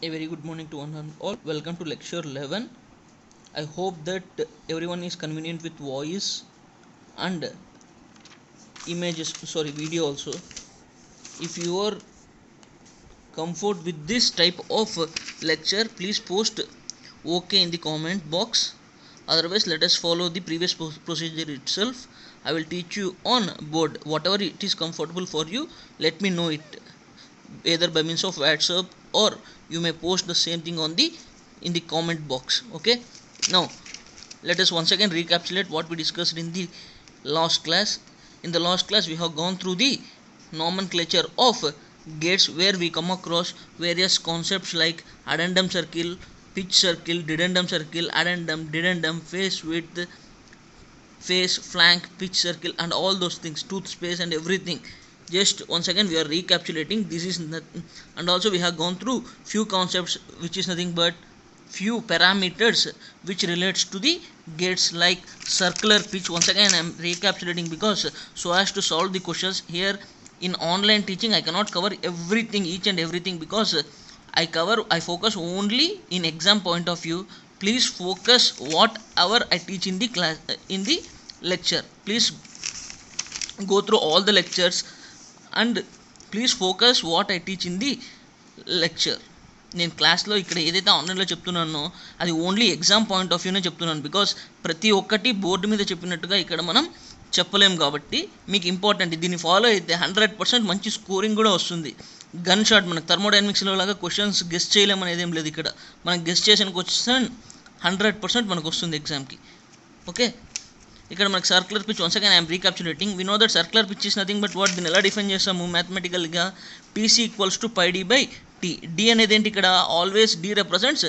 A very good morning to one and all. Welcome to lecture 11. I hope that everyone is convenient with voice and images, video also. If you are comfort with this type of lecture, please post OK in the comment box. Otherwise, let us follow the previous procedure itself. I will teach you on board whatever it is comfortable for you. Let me know it either by means of WhatsApp, or you may post the same thing on the in the comment box. Okay, now let us once again recapitulate what we discussed in the last class. In the last class we have gone through the nomenclature of gates, where we come across various concepts like addendum circle, pitch circle, dedendum circle, addendum, dedendum, face width, face, flank, pitch circle, and all those things, tooth space and everything. Just once again we are recapitulating. This is nothing. And also we have gone through few concepts which is nothing but few parameters which relates to the gates, like circular pitch. Once again I am recapitulating because so as to solve the questions here in online teaching I cannot cover everything, each and everything, because I focus only in exam point of view. Please focus whatever I teach in the class, in the lecture. Please go through all the lectures and please focus what I teach in the lecture. నేను క్లాస్లో ఇక్కడ ఏదైతే ఆన్లైన్లో చెప్తున్నానో అది only exam point of వ్యూనే చెప్తున్నాను, because ప్రతి ఒక్కటి బోర్డు మీద చెప్పినట్టుగా ఇక్కడ మనం చెప్పలేం. కాబట్టి మీకు ఇంపార్టెంట్, దీన్ని ఫాలో అయితే 100% మంచి స్కోరింగ్ కూడా వస్తుంది. గన్ షాట్, మనకు థర్మోడైనమిక్స్లో లాగా క్వశ్చన్స్ గెస్ట్ చేయలేం అనేది ఏం లేదు. ఇక్కడ మనం గెస్ట్ చేసిన క్వశ్చన్ 100% మనకు వస్తుంది ఎగ్జామ్కి. ఓకే, ఇక్కడ మనకి circular pitch. Once again I'm recapitulating. We know that circular pitch is nothing but what, దీన్ని ఎలా డిఫైన్ చేస్తాము మ్యాథమెటికల్గా? PC equals to pi D by t. D అనేది ఏంటి ఇక్కడ? Always d represents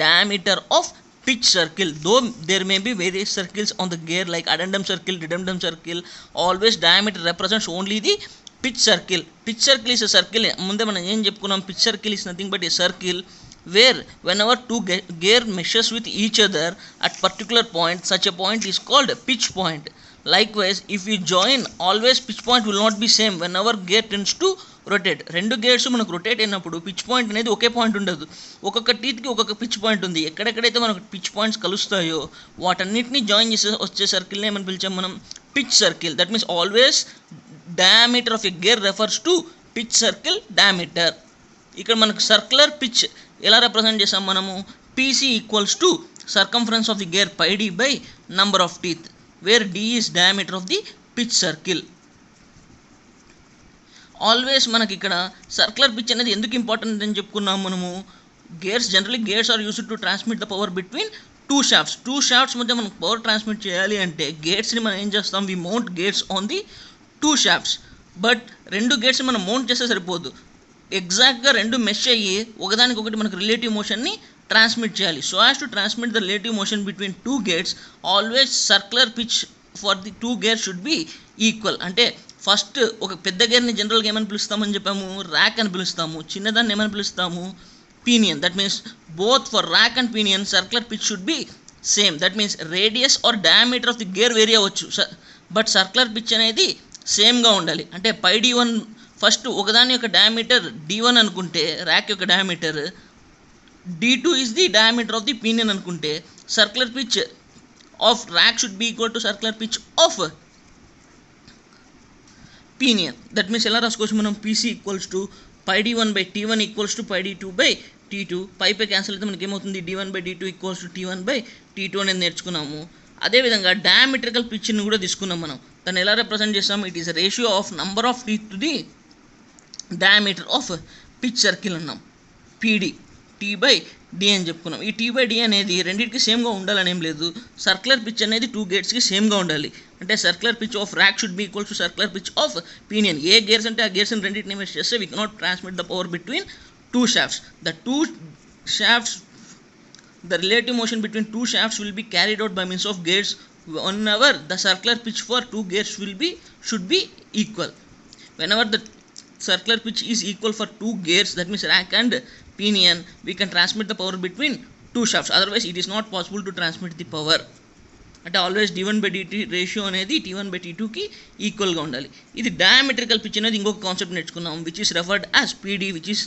diameter of pitch circle, though there may be various circles on the gear like addendum circle, dedendum circle, always diameter represents only the pitch circle. Pitch circle is a circle. ముందే మనం ఏం చెప్పుకున్నాం? pitch circle is nothing but a circle where whenever two gear meshes with each other at particular point, such a point is called a pitch point. Likewise, if we join, always pitch point will not be same whenever gear tends to rotate. రెండు gears మనకు rotate అయినప్పుడు pitch point అనేది ఒకే point ఉండదు. ఒక్కొక్క టీత్కి ఒక్కొక్క pitch point ఉంది. ఎక్కడెక్కడైతే మనకు పిచ్ పాయింట్స్ కలుస్తాయో వాటన్నిటిని జాయిన్ చేసే వచ్చే సర్కిల్ని ఏమని పిలిచాం మనం? Pitch circle. That means always diameter of a gear refers to pitch circle diameter. ఇక్కడ మనకు సర్క్యులర్ పిచ్ ఎలా రిప్రజెంట్ చేసాం మనము? PC equals to circumference of the gear pi D by number of teeth, where D is diameter of the pitch circle. Always మనకి ఇక్కడ circular pitch అనేది ఎందుకు important అని చెప్పుకున్నాం మనము? Gears are used to transmit the power between two shafts మధ్య మనకు power transmit చేయాలి అంటే గేట్స్ని మనం ఏం చేస్తాం? We mount gates on the two shafts. But రెండు గేట్స్ని మనం మౌంట్ చేస్తే సరిపోదు, ఎగ్జాక్ట్గా రెండు మెష్ అయ్యి ఒకదానికొకటి మనకు రిలేటివ్ మోషన్ని ట్రాన్స్మిట్ చేయాలి. So as to transmit the relative motion between two gates, always circular pitch for the two gears should be equal. అంటే ఫస్ట్ ఒక పెద్ద గేర్ని జనరల్గా ఏమని పిలుస్తామని చెప్పాము? ర్యాక్ అని పిలుస్తాము. చిన్నదాన్ని ఏమని పిలుస్తాము? Pinion. That means both for rack and pinion circular pitch should be same. That means radius or diameter of the gear vary అవ్వచ్చు, బట్ సర్క్యులర్ పిచ్ అనేది సేమ్గా ఉండాలి. అంటే పై డి1 ఫస్ట్ ఒకదాని యొక్క డయామీటర్ డి1 అనుకుంటే ర్యాక్ యొక్క diameter, d two is the diameter of the pinion అనుకుంటే circular pitch of rack should be equal to circular pitch of pinion. That means ఎలా రాసుకోవచ్చు మనం? PC equals to pi d one by t one equals to pi d two by t two. Pi cancel అయితే మనకి ఏమవుతుంది? D one by d two equals to t one by t two అనేది నేర్చుకున్నాము. అదేవిధంగా diametrical పిచ్ని కూడా తీసుకున్నాం మనం. దాన్ని ఎలా రిప్రజెంట్ చేస్తాము? It is ratio of number of teeth to the diameter of pitch circle అన్నాం. పీడి టీ బై డి అని చెప్పుకున్నాం. ఈ టీ బై డి అనేది రెండింటికి సేమ్గా ఉండాలని ఏం లేదు. సర్క్యులర్ పిచ్ అనేది టూ గేర్స్కి సేమ్గా ఉండాలి. అంటే circular pitch of rack should be equal to circular pitch of pinion. A gears అంటే ఆ గేర్స్ని రెండింటిని మెష్ చేస్తే we cannot transmit the power between two shafts. The two shafts, the relative motion between two shafts will be carried out by means of gears whenever the circular pitch for two gears should be equal. Whenever the circular pitch is equal for two gears, that means rack and pinion, we can transmit the power between two shafts. Otherwise it is not possible to transmit the power. అంటే always D one by డి2 ratio అనేది టీ1 by టీ2కి ఈక్వల్గా ఉండాలి. ఇది diametrical pitch అనేది ఇంకొక concept నేర్చుకున్నాం, which is referred as PD, which is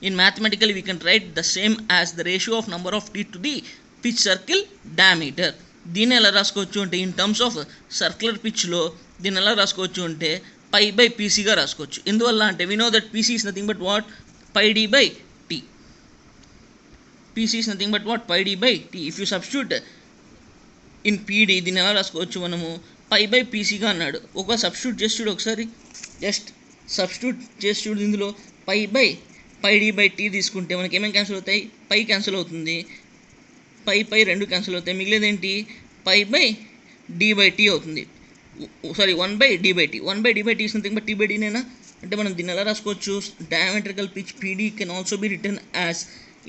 In mathematically we can write the same as the ratio of number of teeth to the pitch circle diameter. దీన్ని ఎలా రాసుకోవచ్చు అంటే ఇన్ టర్మ్స్ ఆఫ్ సర్క్యులర్ పిచ్లో దీన్ని ఎలా రాసుకోవచ్చు అంటే pi by పీసీగా రాసుకోవచ్చు. ఎందువల్ల అంటే we know that PC is nothing but what pi D by T. PC is nothing but what pi D by T. If you substitute in PD దీన్ని ఎలా రాసుకోవచ్చు మనము పై బై పీసీగా అన్నాడు. ఒక సబ్స్టిట్యూట్ చేసి చూడు ఒకసారి, జస్ట్ సబ్స్టిట్యూట్ చేసి చూడు. ఇందులో పై డి బై టీ తీసుకుంటే మనకి ఏమేమి క్యాన్సిల్ అవుతాయి, పై క్యాన్సిల్ అవుతుంది, పై రెండు క్యాన్సిల్ అవుతాయి, మిగిలేదేంటి pi by d by t అవుతుంది. Sorry 1/d/t. 1/d/t is nothing but t by డీనేనా. అంటే మనం దీన్ని ఎలా రాసుకోవచ్చు, diametrical pitch PD can also be return as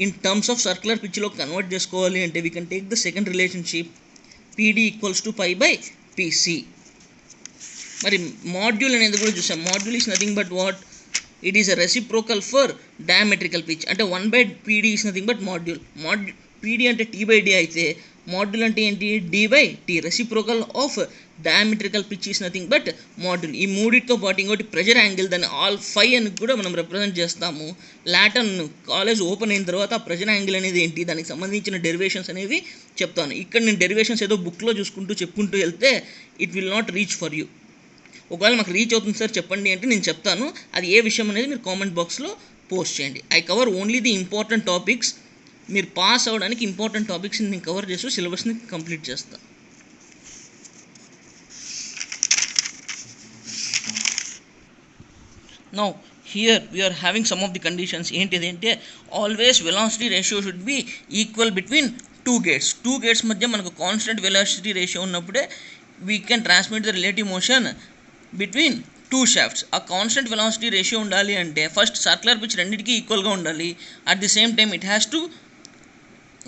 in terms of circular పిచ్లో కన్వర్ట్ చేసుకోవాలి అంటే we can take the second relationship PD equals to pi by PC. మరి మాడ్యూల్ అనేది కూడా చూసాం. Module is nothing but what it is a reciprocal for diametrical pitch. అంటే 1/pd is nothing but module. PD అంటే టీ/d అయితే module అంటే ఏంటి d/t. Reciprocal of diametrical pitch is nothing but module. ఈ మూడిటితో పాటు ఇంకోటి ప్రెజర్ యాంగిల్, దాన్ని α అని కూడా మనం రిప్రజెంట్ చేస్తాము. లాటన్ కాలేజ్ ఓపెన్ అయిన తర్వాత ఆ ప్రెజర్ యాంగిల్ అనేది ఏంటి, దానికి సంబంధించిన డెరివేషన్స్ అనేవి చెప్తాను. ఇక్కడ నేను డెరివేషన్స్ ఏదో బుక్లో చెప్పుకుంటూ వెళ్తే it will not reach for you. ఒకవేళ మాకు రీచ్ అవుతుంది సార్ చెప్పండి అంటే నేను చెప్తాను. అది ఏ విషయం అనేది మీరు కామెంట్ బాక్స్లో పోస్ట్ చేయండి. I cover only the important topics. మీరు పాస్ అవ్వడానికి ఇంపార్టెంట్ టాపిక్స్ని నేను కవర్ చేస్తూ సిలబస్ని కంప్లీట్ చేస్తాను. Now here we're having some of the conditions. ఏంటిదంటే always velocity ratio should be equal between two gates మధ్య మనకు కాన్స్టెంట్ వెలాసిటీ రేషియో ఉన్నప్పుడే we can transmit the relative motion between two shafts. ఆ constant velocity ratio ఉండాలి అంటే first circular pitch రెండింటికి ఈక్వల్గా ఉండాలి. At the same time it has to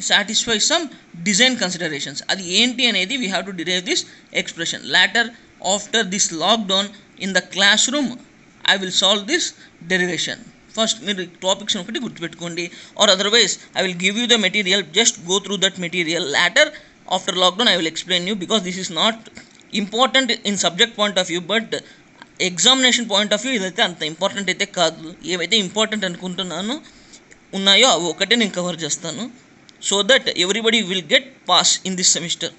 satisfy some design considerations. అది ఏంటి అనేది we have to derive this expression. Later after this lockdown in the classroom I will solve this derivation. First మీరు topics ఒకటి గుర్తుపెట్టుకోండి, or otherwise I will give you the material, just go through that material. Later after lockdown I will explain you, because this is not important in subject point of view but examination point of view ఇదైతే అంత important అయితే కాదు. ఏవైతే important అనుకుంటున్నానో ఉన్నాయో అవి ఒకటే నేను cover చేస్తాను, so that everybody will get pass in this semester.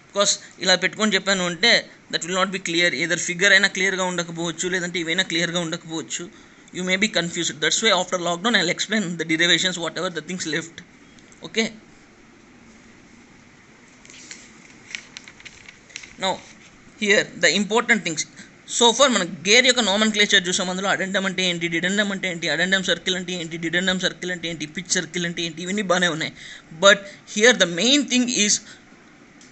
Because ఇలా పెట్టుకొని చెప్పాను అంటే that will not be clear. either figure అయినా క్లియర్గా ఉండకపోవచ్చు, లేదంటే ఇవైనా క్లియర్గా ఉండకపోవచ్చు. you may be confused. That's why after lockdown I'll explain the derivations, whatever the things left. Okay, now here the important things. So for మన gear యొక్క నామన్క్లేచర్ చూసాం. అందులో అడెండమ్ అంటే ఏంటి, డిడెండమ్ అంటే ఏంటి, అడెండమ్ సర్కిల్ అంటే ఏంటి, డిడెండమ్ సర్కిల్ అంటే ఏంటి, పిచ్ సర్కిల్ అంటే ఏంటి, ఇవన్నీ బాగానే ఉన్నాయి. But here the main thing is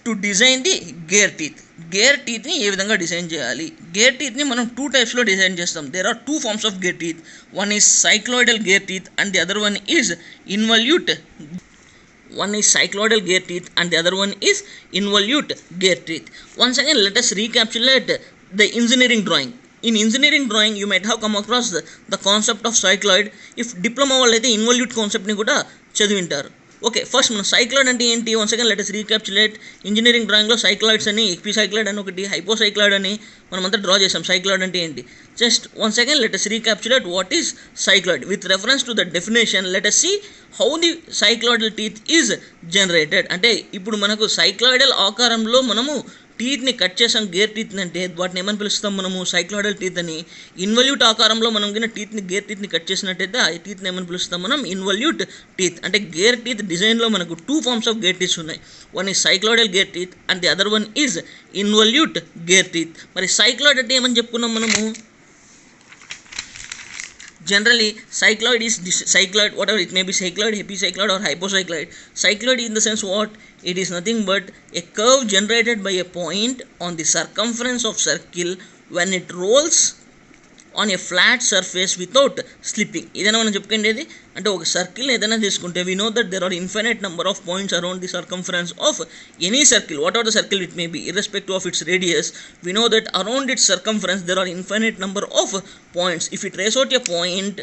to design the gear టీత్ని ఏ విధంగా డిజైన్ చేయాలి. గేర్ టీత్ని మనం 2 టైప్స్లో డిజైన్ చేస్తాం. There are 2 forms of gear teeth. One is cycloidal gear teeth and the other one is involute. One is cycloidal gear teeth and the other one is involute gear teeth. Once again let us recapitulate the engineering drawing. In engineering drawing you might have come across the concept of cycloid. If diploma వాళ్ళు అయితే involute concept ని కూడా చదివింటారు. Okay, first మనం cycloid అంటే ఏంటి, once again let us recapitulate. Engineering డ్రాయింగ్లో cycloids అని, ఎక్విసైక్లాయిడ్ అని ఒకటి, హైపోసైక్లాయిడ్ అని మనమంతా డ్రా చేసాం. సైక్లాయిడ్ అంటే ఏంటి, just once again let us recapitulate what is cycloid. With reference to the definition let us see how the cycloidal teeth is generated. అంటే ఇప్పుడు మనకు సైక్లాయిడల్ ఆకారంలో మనము టీత్ని కట్ చేసాం, గేర్ టీత్ అంటే వాటిని ఏమని పిలుస్తాం మనము, సైక్లాయిడల్ టీత్ అని. ఇన్వల్యూట్ ఆకారంలో మనం కింద గేర్ టీత్ని కట్ చేసినట్టయితే ఆ టీత్ని ఏమని పిలుస్తాం మనం, ఇన్వల్యూట్ టీత్. అంటే గేర్ టీత్ డిజైన్లో మనకు 2 forms of గేర్ టీత్స్ ఉన్నాయి. One is cycloidal gear teeth and the other one is involute gear teeth. మరి సైక్లాయిడ్ అంటే ఏమని చెప్పుకున్నాం మనము, generally cycloid is cycloid, whatever it may be, cycloid, epicycloid or hypocycloid. Cycloid in the sense what, it is nothing but a curve generated by a point on the circumference of circle when it rolls on a flat surface without slipping. ఇదైనా మనం చెప్పుకునేది అంటే ఒక circle ఏదైనా తీసుకుంటే we know that there are infinite number of points around the circumference of any circle, whatever the circle it may be, irrespective of its radius. We know that around its circumference there are infinite number of points. If you trace out a point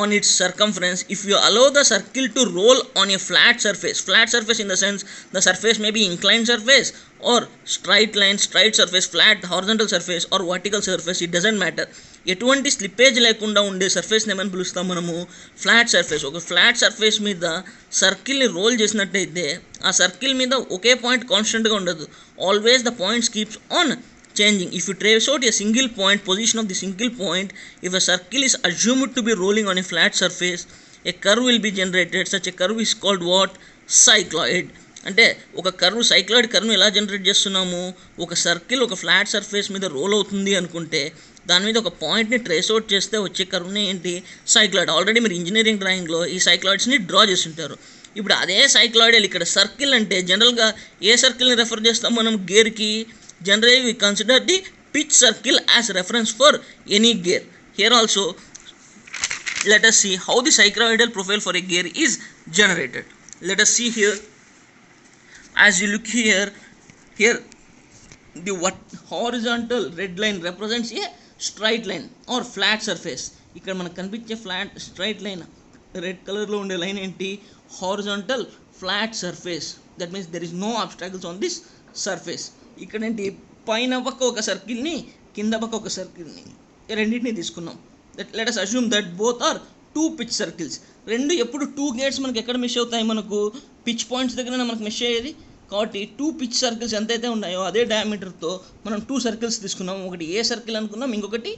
on its circumference, if you allow the circle to roll on a flat surface in the sense the surface may be inclined surface or straight line, straight surface, flat horizontal surface or vertical surface, it doesn't matter. ఎటువంటి slippage లేకుండా ఉండే సర్ఫేస్ని ఏమని పిలుస్తాం మనము? Flat surface. ఒక flat surface మీద సర్కిల్ని రోల్ చేసినట్టయితే ఆ సర్కిల్ మీద ఒకే పాయింట్ కాన్స్టెంట్గా ఉండదు. Always the points keeps on changing. If you trace out a single point, position of the single point, if a circle is assumed to be rolling on a flat surface, a curve will be generated. Such a curve is called what? Cycloid. అంటే ఒక curve, cycloid కర్వ్ను ఎలా generate చేస్తున్నాము? ఒక circle ఒక flat surface మీద role అవుతుంది అనుకుంటే దాని మీద ఒక పాయింట్ని ట్రేస్ అవుట్ చేస్తే వచ్చే కర్వ్ని ఏంటి? సైక్లాయిడ్. ఆల్రెడీ మీరు ఇంజనీరింగ్ డ్రాయింగ్లో ఈ సైక్లాయిడ్స్ని డ్రా చేసి ఉంటారు. ఇప్పుడు అదే సైక్లాయిడ్ ఇక్కడ సర్కిల్ అంటే జనరల్గా ఏ సర్కిల్ని రెఫర్ చేస్తాం మనం? గేర్కి. Generally we consider the pitch circle as reference for any gear. Here also let us see how the cycloidal profile for a gear is generated. Let us see here. As you look here the horizontal red line represents a straight line or flat surface. ఇక్కడ మనకు కనిపించే flat straight line red కలర్లో ఉండే line ఏంటి? Horizontal flat surface. That means there is no obstacles on this surface. ఇక్కడ ఏంటి? పైన పక్క ఒక సర్కిల్ని, కింద పక్క ఒక సర్కిల్ని, రెండింటిని తీసుకున్నాం. Let us assume that both are two pitch circles. రెండు ఎప్పుడు టూ గేట్స్ మనకి ఎక్కడ మెష్ అవుతాయి? మనకు పిచ్ పాయింట్స్ దగ్గర మనకు మెష్ అయ్యేది. కాబట్టి టూ పిచ్ సర్కిల్స్ ఎంతైతే ఉన్నాయో అదే డయామీటర్తో మనం టూ సర్కిల్స్ తీసుకున్నాము. ఒకటి ఏ సర్కిల్ అనుకున్నాం, ఇంకొకటి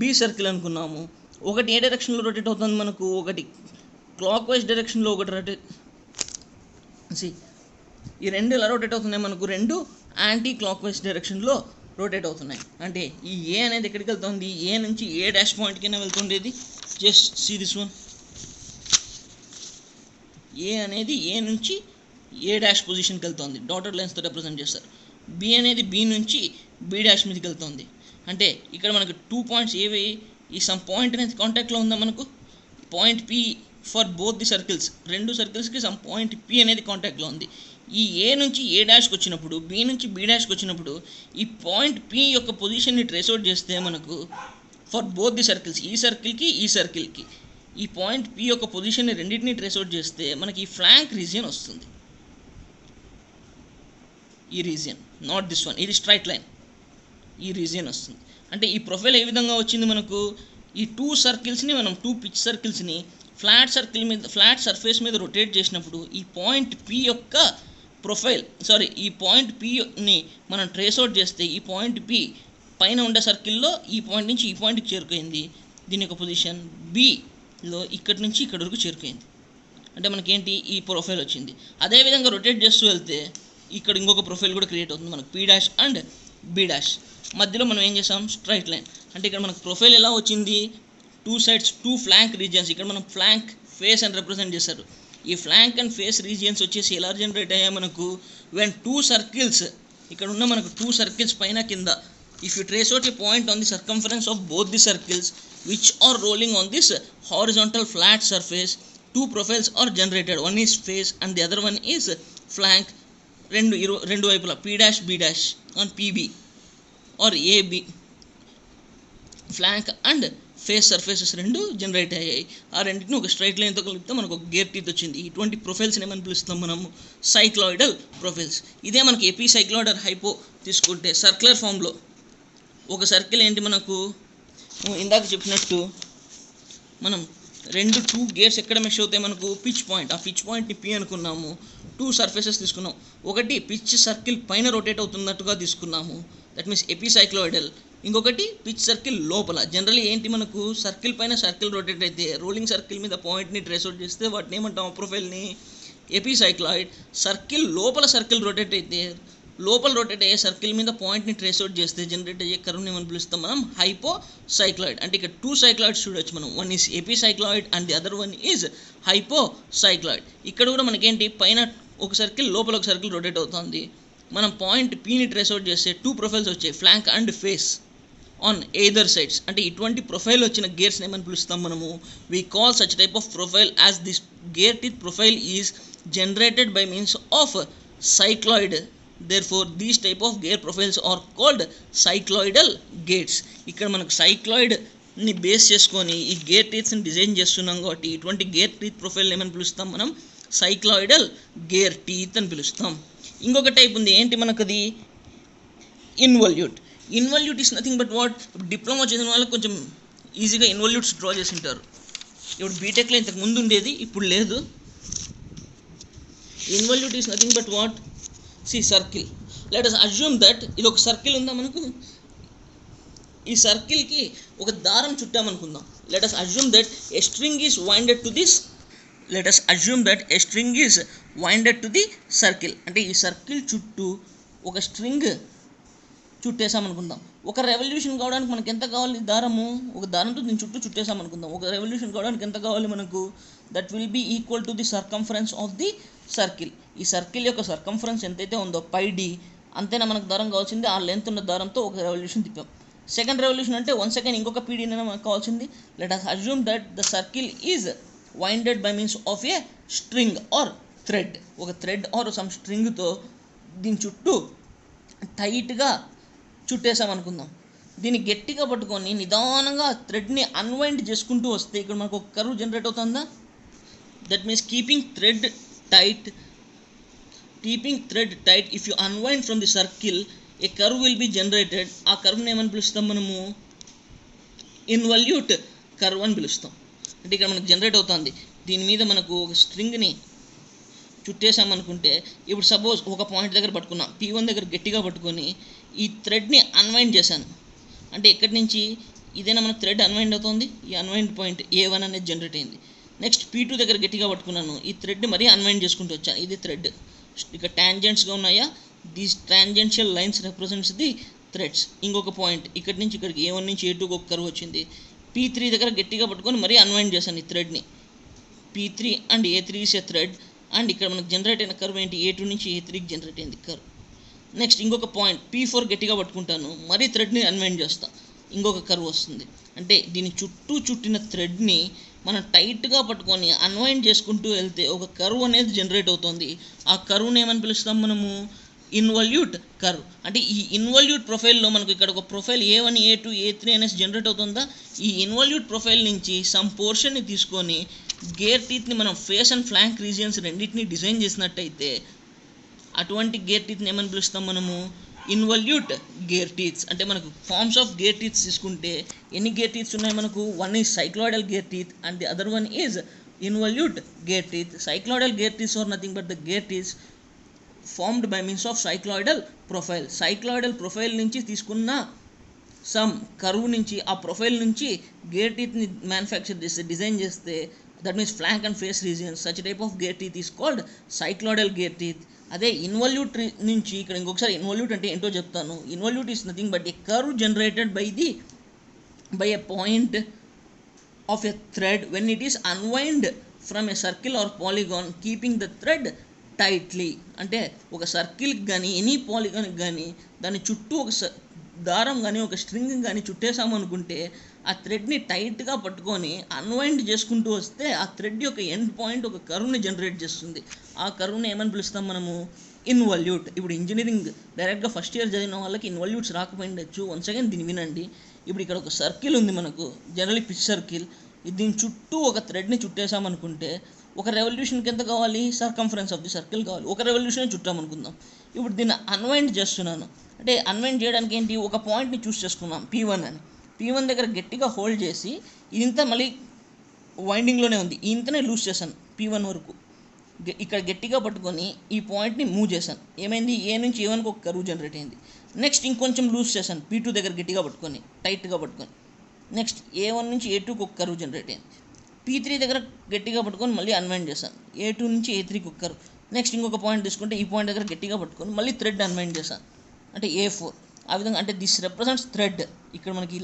బి సర్కిల్ అనుకున్నాము. ఒకటి ఏ డైరెక్షన్లో రొటేట్ అవుతుంది మనకు? ఒకటి క్లాక్ వైజ్ డైరెక్షన్లో, ఒకటి రొటేట్. ఈ రెండు ఎలా రొటేట్ అవుతున్నాయి మనకు? రెండు యాంటీ క్లాక్ వైజ్ డైరెక్షన్లో రొటేట్ అవుతున్నాయి. అంటే ఈ ఏ అనేది ఎక్కడికి వెళ్తుంది? ఏ నుంచి ఏ డాష్ పాయింట్కైనా వెళ్తుండేది. Just see this one. A అనేది ఏ నుంచి ఏ డాష్ పొజిషన్కి వెళ్తుంది, డాటెడ్ లైన్స్తో రిప్రజెంట్ చేస్తారు. బి అనేది బి నుంచి బి డాష్ మీదకి వెళ్తుంది. అంటే ఇక్కడ మనకు 2 పాయింట్స్ ఏవి? ఈ సమ్ పాయింట్ అనేది కాంటాక్ట్లో ఉందా మనకు? Point P for both the circles. రెండు సర్కిల్స్కి సమ్ పాయింట్ పి అనేది కాంటాక్ట్లో ఉంది. ఈ ఏ నుంచి ఏ డాష్కి వచ్చినప్పుడు, బి నుంచి బి డాష్కి వచ్చినప్పుడు ఈ పాయింట్ పి యొక్క పొజిషన్ని ట్రేస్ అవుట్ చేస్తే మనకు ఫర్ బోత్ ది సర్కిల్స్, ఈ సర్కిల్కి ఈ సర్కిల్కి ఈ పాయింట్ పి యొక్క పొజిషన్ని రెండింటిని ట్రేస్ అవుట్ చేస్తే మనకి ఈ ఫ్లాంక్ రీజియన్ వస్తుంది. ఈ రీజియన్, నాట్ దిస్ వన్, ఇది స్ట్రైట్ లైన్. ఈ రీజియన్ వస్తుంది. అంటే ఈ ప్రొఫైల్ ఏ విధంగా వచ్చింది మనకు? ఈ టూ సర్కిల్స్ని మనం టూ పిచ్ సర్కిల్స్ని ఫ్లాట్ సర్కిల్ మీద, ఫ్లాట్ సర్ఫేస్ మీద రొటేట్ చేసినప్పుడు ఈ పాయింట్ పి యొక్క ప్రొఫైల్, ఈ పాయింట్ పిని మనం ట్రేస్ అవుట్ చేస్తే ఈ పాయింట్ పి పైన ఉండే సర్కిల్లో ఈ పాయింట్ నుంచి ఈ పాయింట్కి చేరుకైంది. దీని యొక్క పొజిషన్ బిలో ఇక్కడి నుంచి ఇక్కడి వరకు చేరుకైంది. అంటే మనకేంటి? ఈ ప్రొఫైల్ వచ్చింది. అదేవిధంగా రొటేట్ చేస్తూ వెళ్తే ఇక్కడ ఇంకొక ప్రొఫైల్ కూడా క్రియేట్ అవుతుంది మనకు, P dash and B dash. మధ్యలో మనం ఏం చేసాం? Straight line. అంటే ఇక్కడ మనకు ప్రొఫైల్ ఎలా వచ్చింది? Two sides, two flank regions. ఇక్కడ మనం ఫ్లాంక్, ఫేస్ అని రిప్రజెంట్ చేశారు. ఈ ఫ్లాంక్ అండ్ ఫేస్ రీజియన్స్ వచ్చేసి ఎలా జనరేట్ అయ్యాయి మనకు? వెన్ టూ సర్కిల్స్, ఇక్కడ ఉన్న మనకు టూ సర్కిల్స్ పైన కింద, if you trace out a point on the circumference of both the circles which are rolling on this horizontal flat surface, two profiles are generated. One is face and the other one is flank. రెండు వైపులా P dash B dash on PB or AB, flank and face surfaces రెండు generate అయ్యాయి. ఆ రెండింటిని ఒక straight లైన్తో కలిపితే మనకు ఒక గేర్ టీత్ వచ్చింది. ఇటువంటి ప్రొఫైల్స్ని ఏమని పిలుస్తాం మనము? సైక్లాయిడల్ ప్రొఫైల్స్. ఇదే మనకి ఎపీ సైక్లాయిడ్ ఆర్ హైపో తీసుకుంటే సర్క్యులర్ ఫామ్లో ఒక సర్కిల్ ఏంటి మనకు? ఇందాక చెప్పినట్టు మనం టూ గేర్స్ ఎక్కడ మెష్ అవుతాయి మనకు? Pitch point. ఆ పిచ్ పాయింట్ని పి అనుకున్నాము. టూ సర్ఫేసెస్ తీసుకున్నాం. ఒకటి పిచ్ సర్కిల్ పైన రొటేట్ అవుతున్నట్టుగా తీసుకున్నాము, దట్ మీన్స్ ఎపీ సైక్లాయిడల్. ఇంకొకటి పిచ్ సర్కిల్ లోపల. జనరల్లీ ఏంటి మనకు? సర్కిల్ పైన సర్కిల్ రొటేట్ అయితే రోలింగ్ సర్కిల్ మీద పాయింట్ని ట్రేస్ అవుట్ చేస్తే వాటిని ఏమంటాం? ఆ ప్రొఫైల్ని ఎపీ సైక్లాయిడ్. సర్కిల్ లోపల సర్కిల్ రొటేట్ అయితే, లోపల రొటేట్ అయ్యే సర్కిల్ మీద పాయింట్ని ట్రేస్ అవుట్ చేస్తే జనరేట్ అయ్యే కర్వ్ని ఏమని పిలుస్తాం మనం? Hypo cycloid. అంటే ఇక్కడ టూ సైక్లాయిడ్స్ చూడొచ్చు మనం. One is ఎపీ cycloid and the other one is hypo cycloid. ఇక్కడ కూడా మనకేంటి? పైన ఒక సర్కిల్, లోపల ఒక సర్కిల్ రొటేట్ అవుతుంది. మనం పాయింట్ పీని ట్రేస్ అవుట్ చేస్తే టూ ప్రొఫైల్స్ వచ్చాయి, flank and face on either sides. అంటే ఇటువంటి ప్రొఫైల్ వచ్చిన గేర్స్ని ఏమని పిలుస్తాం మనము? We call such type of profile as this gear teeth profile is generated by means of cycloid. Therefore these type of gear profiles are called cycloidal gates. ఇక్కడ మనకు cycloid ని base చేసుకొని ఈ గేర్ టీత్స్ని డిజైన్ చేస్తున్నాం కాబట్టి ఇటువంటి gear teeth profile ఏమని పిలుస్తాం మనం? సైక్లాయిడల్ గేర్ టీత్ అని పిలుస్తాం. ఇంకొక టైప్ ఉంది, ఏంటి మనకు అది? Involute. Involute is nothing but what, diploma చదివిన వాళ్ళకి కొంచెం ఈజీగా ఇన్వల్యూట్స్ డ్రా చేసి ఉంటారు. ఇప్పుడు బీటెక్లో ఇంతకు ముందు ఉండేది, ఇప్పుడు లేదు. Involute is nothing but what, see circle. Let us assume that ఇది ఒక సర్కిల్ ఉందా మనకు, ఈ సర్కిల్కి ఒక దారం చుట్టామనుకుందాం. Let us assume that a string is winded to this, let us assume that a string is winded to the circle. అంటే ఈ సర్కిల్ చుట్టూ ఒక స్ట్రింగ్ చుట్టేసామనుకుందాం. ఒక రెవల్యూషన్ కావడానికి మనకి ఎంత కావాలి, దారము, ఒక దారంతో దీని చుట్టూ చుట్టేసామనుకుందాం. ఒక రెవల్యూషన్ కావడానికి ఎంత కావాలి మనకు, that will be equal to the circumference of the circle. ఈ సర్కిల్ యొక్క సర్కంఫరెన్స్ ఎంతైతే ఉందో πd, అంతేనా మనకు దారం కావాల్సింది. ఆ లెంత్ ఉన్న దారంతో ఒక రెవల్యూషన్ తిప్పాం. సెకండ్ రెవల్యూషన్ అంటే 1 సెకండ్ ఇంకొక పీడీ మనకు కావాల్సింది. Let us assume that the circle is winded by means of a string or thread. ఒక థ్రెడ్ ఆర్ సమ్ స్ట్రింగ్తో దీని చుట్టూ టైట్గా చుట్టేసామనుకుందాం. దీన్ని గట్టిగా పట్టుకొని నిదానంగా థ్రెడ్ని అన్వైండ్ చేసుకుంటూ వస్తే ఇక్కడ మనకు ఒక కర్వ్ జనరేట్ అవుతుందా. That means keeping thread tight, if you unwind from the circle a curve will be generated. ఆ కర్వ్ని ఏమని పిలుస్తాం మనము, ఇన్వల్యూట్ కర్వ్ అని పిలుస్తాం. అంటే ఇక్కడ మనకు జనరేట్ అవుతుంది. దీని మీద మనకు ఒక స్ట్రింగ్ని చుట్టేసామనుకుంటే, ఇప్పుడు సపోజ్ ఒక పాయింట్ దగ్గర పట్టుకున్నాం, P1 దగ్గర గట్టిగా పట్టుకొని ఈ థ్రెడ్ని అన్వైండ్ చేశాను. అంటే ఎక్కడి నుంచి, ఇదేనా మనకు థ్రెడ్ అన్వైండ్ అవుతుంది, ఈ అన్వైండ్ పాయింట్ A1 అనేది జనరేట్ అయింది. నెక్స్ట్ P2 దగ్గర గట్టిగా పట్టుకున్నాను, ఈ థ్రెడ్ని మరీ అన్వైండ్ చేసుకుంటూ వచ్చాను. ఇది థ్రెడ్. ఇక టాంజెంట్స్గా ఉన్నాయా, these tangential lines represents the threads. ఇంకొక పాయింట్ ఇక్కడి నుంచి ఇక్కడికి A1 నుంచి A2కి ఒక కర్వ్ వచ్చింది. P3 దగ్గర గట్టిగా పట్టుకొని మరీ అన్వైండ్ చేశాను ఈ థ్రెడ్ని. P3 and A3 is a thread. And ఇక్కడ మనకు జనరేట్ అయిన కర్వ్ ఏంటి, A2 నుంచి A3కి జనరేట్ అయింది కర్వ్. నెక్స్ట్ ఇంకొక పాయింట్ P4 గట్టిగా పట్టుకుంటాను, మరీ థ్రెడ్ని అన్వైండ్ చేస్తాను, ఇంకొక కర్వ్ వస్తుంది. అంటే దీని చుట్టూ చుట్టిన థ్రెడ్ని మనం టైట్గా పట్టుకొని అన్వైండ్ చేసుకుంటూ వెళ్తే ఒక కర్వ్ అనేది జనరేట్ అవుతుంది. ఆ కర్వ్ని ఏమని పిలుస్తాం మనము, ఇన్వల్యూట్ కర్వ్. అంటే ఈ ఇన్వల్యూట్ ప్రొఫైల్లో మనకు ఇక్కడ ఒక ప్రొఫైల్ A1, A2, A3 అనేసి జనరేట్ అవుతుందా. ఈ ఇన్వల్యూట్ ప్రొఫైల్ నుంచి సమ్ పోర్షన్ని తీసుకొని గేర్ టీత్ని మనం ఫేస్ అండ్ ఫ్లాంక్ రీజియన్స్ రెండింటిని డిజైన్ చేసినట్టయితే అటువంటి గేర్ టీత్ని ఏమని పిలుస్తాం మనము, ఇన్వల్యూట్ గేర్ టీత్స్. అంటే మనకు ఫార్మ్స్ ఆఫ్ గేర్ టీత్స్ తీసుకుంటే ఎన్ని గేర్ టీత్స్ ఉన్నాయి మనకు, one is cycloidal gear teeth and the other one is involute gear teeth. Cycloidal gear teeths are nothing but the gear teeths formed by means of cycloidal profile. Cycloidal profile నుంచి తీసుకున్న some curve నుంచి, ఆ profile నుంచి gear టీత్ని manufacture చేస్తే, design చేస్తే, that means flank and face regions, such type of gear teeth is called cycloidal gear teeth. అదే involute నుంచి ఇక్కడ ఇంకొకసారి ఇన్వల్యూట్ అంటే ఏంటో చెప్తాను. Involute is nothing but a curve generated by a point of a thread when it is unwound from a circle or polygon keeping the thread tightly. అంటే ఒక సర్కిల్కి కానీ ఎనీ పాలిగాన్కి కానీ దాని చుట్టూ ఒక దారం కానీ ఒక స్ట్రింగ్ కానీ చుట్టేసామనుకుంటే ఆ థ్రెడ్ని టైట్గా పట్టుకొని అన్వైండ్ చేసుకుంటూ వస్తే ఆ థ్రెడ్ యొక్క ఎండ్ పాయింట్ ఒక కర్వ్ని జనరేట్ చేస్తుంది. ఆ కర్వ్ని ఏమని పిలుస్తాం మనము, ఇన్వల్యూట్. ఇప్పుడు ఇంజనీరింగ్ డైరెక్ట్గా ఫస్ట్ ఇయర్ చదివిన వాళ్ళకి ఇన్వల్యూట్స్ రాకపోయిండొచ్చు. వన్స్ అగైన్ దీన్ని వినండి. ఇప్పుడు ఇక్కడ ఒక సర్కిల్ ఉంది మనకు, జనరల్లీ పిచ్ సర్కిల్. దీని చుట్టూ ఒక థ్రెడ్ని చుట్టేసామనుకుంటే ఒక రెవల్యూషన్కి ఎంత కావాలి, సర్కంఫరెన్స్ ఆఫ్ ది సర్కిల్ కావాలి. ఒక రెవల్యూషన్ చుట్టామనుకుందాం. ఇప్పుడు దీన్ని అన్వైండ్ చేస్తున్నాను. అంటే అన్వైండ్ చేయడానికి ఏంటి, ఒక పాయింట్ని చూస్ చేసుకున్నాం P1 అని. P1 దగ్గర గట్టిగా హోల్డ్ చేసి ఇదంతా మళ్ళీ వైండింగ్లోనే ఉంది, ఇంతనే లూజ్ చేశాను P1 వరకు. ఇక్కడ గట్టిగా పట్టుకొని ఈ పాయింట్ని మూవ్ చేశాను. ఏమైంది, A నుంచి A1కి ఒక కర్వ్ జనరేట్ అయింది. నెక్స్ట్ ఇంకొంచెం లూజ్ చేశాను P2 దగ్గర గట్టిగా పట్టుకొని, టైట్గా పట్టుకొని. నెక్స్ట్ A1 నుంచి A2కి ఒక కర్వ్ జనరేట్ అయింది. P3 దగ్గర గట్టిగా పట్టుకొని మళ్ళీ అన్వైండ్ చేశాను. A2 నుంచి A3కి ఒక కర్వ్. నెక్స్ట్ ఇంకొక పాయింట్ తీసుకుంటే ఈ పాయింట్ దగ్గర గట్టిగా పట్టుకొని మళ్ళీ థ్రెడ్ అన్వైండ్ చేశాను, అంటే A4. ఆ విధంగా అంటే దిస్ రిప్రజెంట్స్ థ్రెడ్. ఇక్కడ మనకి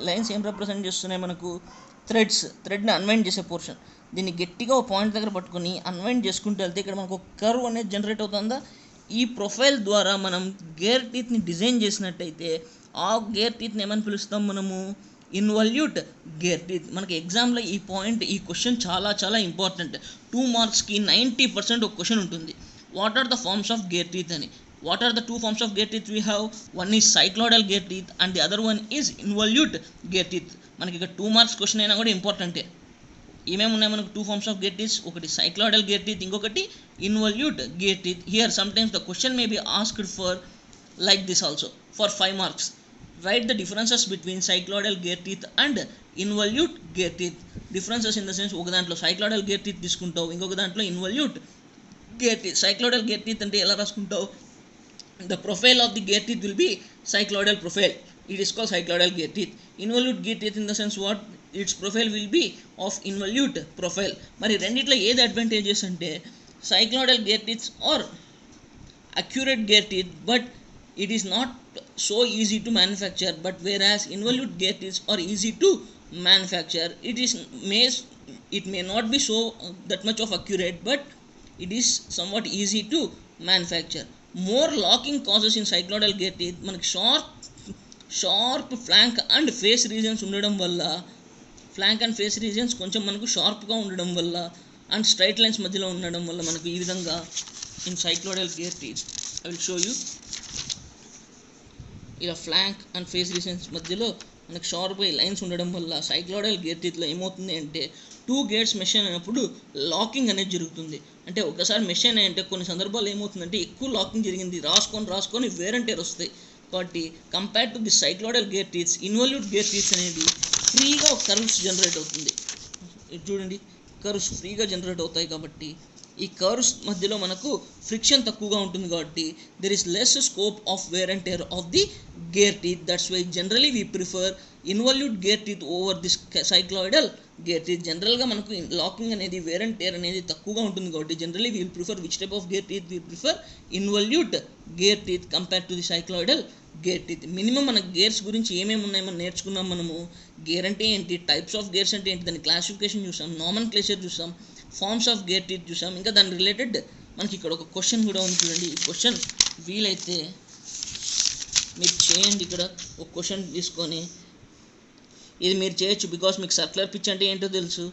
లైన్స్ ఏం రిప్రజెంట్ చేస్తున్నాయి మనకు, థ్రెడ్ని అన్వైండ్ చేసే పోర్షన్. దీన్ని గట్టిగా ఒక పాయింట్ దగ్గర పట్టుకొని అన్వైండ్ చేసుకుంటూ వెళ్తే ఇక్కడ మనకు ఒక కర్వ్ అనేది జనరేట్ అవుతుందా. ఈ ప్రొఫైల్ ద్వారా మనం గేర్ టీత్ని డిజైన్ చేసినట్టయితే ఆ గేర్ టీత్ని ఏమని పిలుస్తాం మనము, ఇన్వల్యూట్ గేర్ టీత్. మనకి ఎగ్జామ్లో ఈ క్వశ్చన్ చాలా చాలా ఇంపార్టెంట్. 2 మార్క్స్కి 90% ఒక క్వశ్చన్ ఉంటుంది, what are the forms of gear teeth అని. What are the two forms of gear teeth we have? One is cycloidal gear teeth and the other one is involute gear teeth. మనకి ఇక్కడ 2 marks question అయినా కూడా ఇంపార్టెంటే. ఏమేమి ఉన్నాయి మనకు 2 forms of gear teeth? ఒకటి cycloidal gear teeth, ఇంకొకటి involute gear teeth. Here sometimes the question may be asked for like this also for 5 marks. Write the differences between cycloidal gear teeth and involute gear teeth. Differences in the sense ఒక దాంట్లో cycloidal gear teeth తీసుకుంటావు, ఇంకొక దాంట్లో involute gear teeth. cycloidal gear teeth అంటే ఎలా రాసుకుంటావు? The profile of the gear teeth will be cycloidal profile. It is called cycloidal gear teeth. Involute gear teeth in the sense what? Its profile will be of involute profile. మరి రెండిట్లో ఏది advantages అంటే cycloidal gear teeth or accurate gear teeth, but it is not so easy to manufacture, but whereas involute gear teeth are easy to manufacture. It may not be so that much of accurate, but it is somewhat easy to manufacture. More locking causes in cycloidal gear teeth మనకి sharp flank and face reasons ఉండడం వల్ల, flank and face reasons కొంచెం మనకు షార్ప్గా ఉండడం వల్ల and straight lines మధ్యలో ఉండడం వల్ల మనకు ఈ విధంగా in cycloidal gear teeth I will show you. ఇలా ఫ్లాంక్ అండ్ ఫేస్ రీజన్స్ మధ్యలో మనకు షార్ప్ లైన్స్ ఉండడం వల్ల సైక్లోయిడల్ గేర్ టీత్లో ఏమవుతుంది అంటే 2 గేర్స్ మెష్ అయినప్పుడు లాకింగ్ అనేది జరుగుతుంది. అంటే ఒకసారి మెష్ అయినాయంటే కొన్ని సందర్భాలు ఏమవుతుందంటే ఎక్కువ లాకింగ్ జరిగింది, రాసుకొని వేర్ అండ్ టేర్ వస్తాయి. కాబట్టి compare to the cycloidal gear teeths, involute gear teeths అనేది ఫ్రీగా కర్వ్స్ జనరేట్ అవుతుంది. ఇది చూడండి, కర్వ్స్ ఫ్రీగా జనరేట్ అవుతాయి. కాబట్టి ఈ కర్వ్స్ మధ్యలో మనకు ఫ్రిక్షన్ తక్కువగా ఉంటుంది. కాబట్టి there is less scope of wear and tear of the gear teeth. That's why generally we prefer involute gear teeth over this cycloidal gear teeth. జనరల్గా మనకు లాకింగ్ అనేది వేర్ అండ్ టేర్ అనేది తక్కువగా ఉంటుంది. కాబట్టి generally we will prefer which type of gear teeth? We prefer involute gear teeth compare to the cycloidal gear teeth. Minimum మన gears గురించి ఏమేమి ఉన్నాయో మనం నేర్చుకున్నాం. మనము గేర్ అంటే ఏంటి, టైప్స్ ఆఫ్ గేర్స్ అంటే ఏంటి, దాని క్లాసిఫికేషన్ చూసాం, నామన్క్లేచర్ చూసాం, ఫార్మ్స్ ఆఫ్ గేర్ టీత్ చూసాం. ఇంకా దాని రిలేటెడ్ మనకి ఇక్కడ ఒక క్వశ్చన్ కూడా ఉంది చూడండి. ఈ క్వశ్చన్ వీలైతే మీరు చేయండి. ఇక్కడ ఒక క్వశ్చన్ తీసుకొని ఇది మీరు చేయొచ్చు. బికాస్ మీకు సర్క్యులర్ పిచ్ అంటే ఏంటో తెలుసు,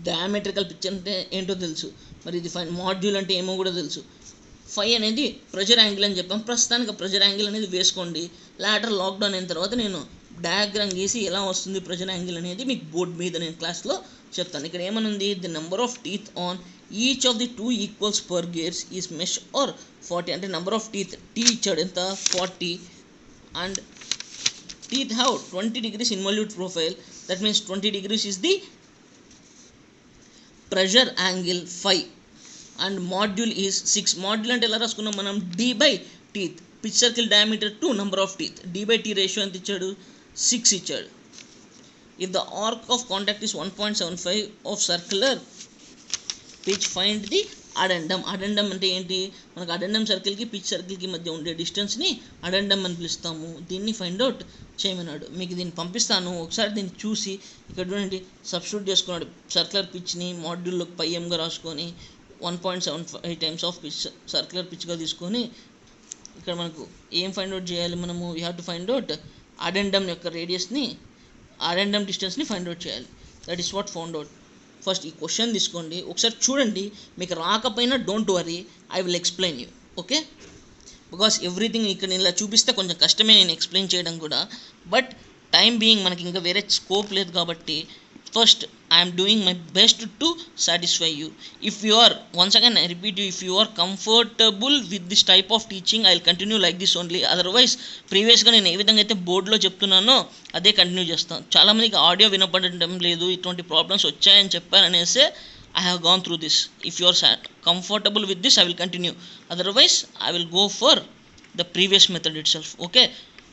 డయామెట్రికల్ పిచ్ అంటే ఏంటో తెలుసు, మరి ఇది మాడ్యూల్ అంటే ఏమో కూడా తెలుసు. ఫై అనేది ప్రెషర్ యాంగిల్ అని చెప్పాం. ప్రస్తుతానికి ప్రెషర్ యాంగిల్ అనేది వేసుకోండి. లాటర్ లాక్డౌన్ అయిన తర్వాత నేను డయాగ్రామ్ గీసి ఎలా వస్తుంది ప్రెషర్ యాంగిల్ అనేది మీకు బోర్డ్ మీద నేను క్లాస్లో చెప్తాను. ఇక్కడ ఏమనుంది, the number of teeth on each of the 2 equals per gears is mesh are 40. అంటే నెంబర్ ఆఫ్ టీత్ టీ ఇచ్చాడు ఎంత, 40. And teeth have 20 degrees involute profile. That means 20 degrees is the pressure angle phi. And module is 6. Module అంటే ఎలా రాసుకున్నాం మనం, d by teeth, pitch circle diameter to number of teeth. d by t ratio ఎంత ఇచ్చాడు, 6 ఇచ్చాడు. If the arc of contact is 1.75 of circular pitch, find the అడెండమ్. అడెండమ్ అంటే ఏంటి, మనకు అడెండమ్ సర్కిల్కి పిచ్ సర్కిల్కి మధ్య ఉండే డిస్టెన్స్ని అడెండమ్ అని పిలుస్తాము. దీన్ని ఫైండ్ అవుట్ చేయమన్నాడు. మీకు దీన్ని పంపిస్తాను, ఒకసారి దీన్ని చూసి ఇక్కడ చూడండి సబ్స్టిట్యూట్ చేసుకున్నాడు. సర్క్యులర్ పిచ్ని మాడ్యూల్లోకి పైఎంగా రాసుకొని 1.75 టైమ్స్ ఆఫ్ పిచ్ సర్క్యులర్ పిచ్గా తీసుకొని ఇక్కడ మనకు ఏం ఫైండ్ అవుట్ చేయాలి మనము, we have to find out addendum యొక్క రేడియస్ని, అడెండమ్ డిస్టెన్స్ని ఫైండ్ అవుట్ చేయాలి. That is what found out. First ఈ క్వశ్చన్ తీసుకోండి, ఒకసారి చూడండి. మీకు రాకపోయినా don't worry, I will explain you. Okay, because everything ఇక్కడ నేను ఇలా చూపిస్తే కొంచెం కష్టమే నేను ఎక్స్ప్లెయిన్ చేయడం కూడా. బట్ టైం బీయింగ్ మనకి ఇంకా వేరే స్కోప్ లేదు కాబట్టి first I'm doing my best to satisfy you. If you are, once again I repeat you, if you are comfortable with this type of teaching I will continue like this only. Otherwise ప్రీవియస్గా నేను ఏ విధంగా అయితే బోర్డులో చెప్తున్నానో అదే continue చేస్తాను. చాలామందికి audio వినపడటం లేదు, ఇటువంటి ప్రాబ్లమ్స్ వచ్చాయని చెప్పారనేసే I have gone through this. If you are comfortable with this, I will continue. Otherwise, I will go for the previous method itself. Okay.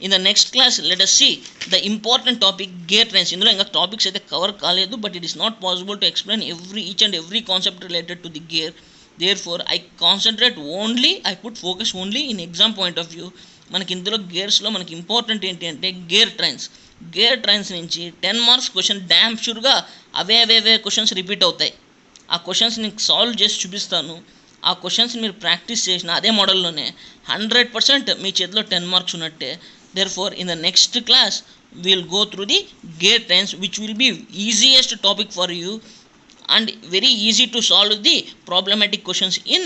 In the next class, let us see the important topic, gear trains. ఇందులో ఇంకా topics అయితే cover కాలేదు, but it is not possible to explain each and every concept related to the gear. Therefore, I concentrate only, I put focus only in exam point of view. మనకి ఇందులో గేర్స్లో మనకి important ఏంటి అంటే gear trains. Gear trains నుంచి 10 marks question dam షూర్గా అవే questions repeat అవుతాయి. ఆ questions నేను solve చేసి చూపిస్తాను. ఆ క్వశ్చన్స్ మీరు ప్రాక్టీస్ చేసిన అదే మోడల్లోనే 100% మీ చేతిలో 10 మార్క్స్ ఉన్నట్టే. Therefore, in the next class, we will go through the gear trains, which will be easiest topic for you and very easy to solve the problematic questions in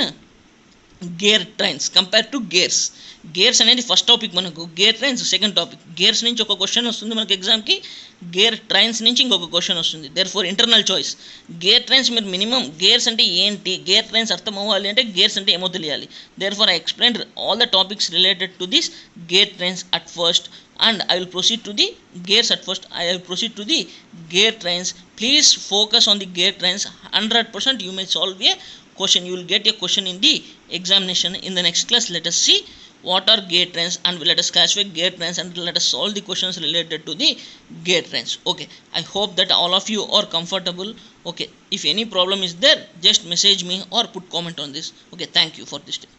gear trains compare to gears. Gears అనేది first topic మనకు, gear trains second topic. Gears నుంచి ఒక question వస్తుంది మనకు ఎగ్జామ్కి, gear trains నుంచి ఇంకొక question వస్తుంది. Therefore internal choice. Gear trains మీరు మినిమం గేర్స్ అంటే ఏంటి, గేర్ ట్రైన్స్ అర్థం అవ్వాలి అంటే గేర్స్ అంటే ఏమో తెలియాలి. Therefore I explain all the topics related to this gear trains at first, and I will proceed to the gears at first. I will proceed to the gear trains. Please focus on the gear trains. 100% you may solve a question. You will get a question in the examination. In the next class, let us see what are gear trains, and let us classify gear trains, and let us solve the questions related to the gear trains. Okay, I hope that all of you are comfortable. Okay, if any problem is there, just message me or put comment on this. Okay, thank you for this day.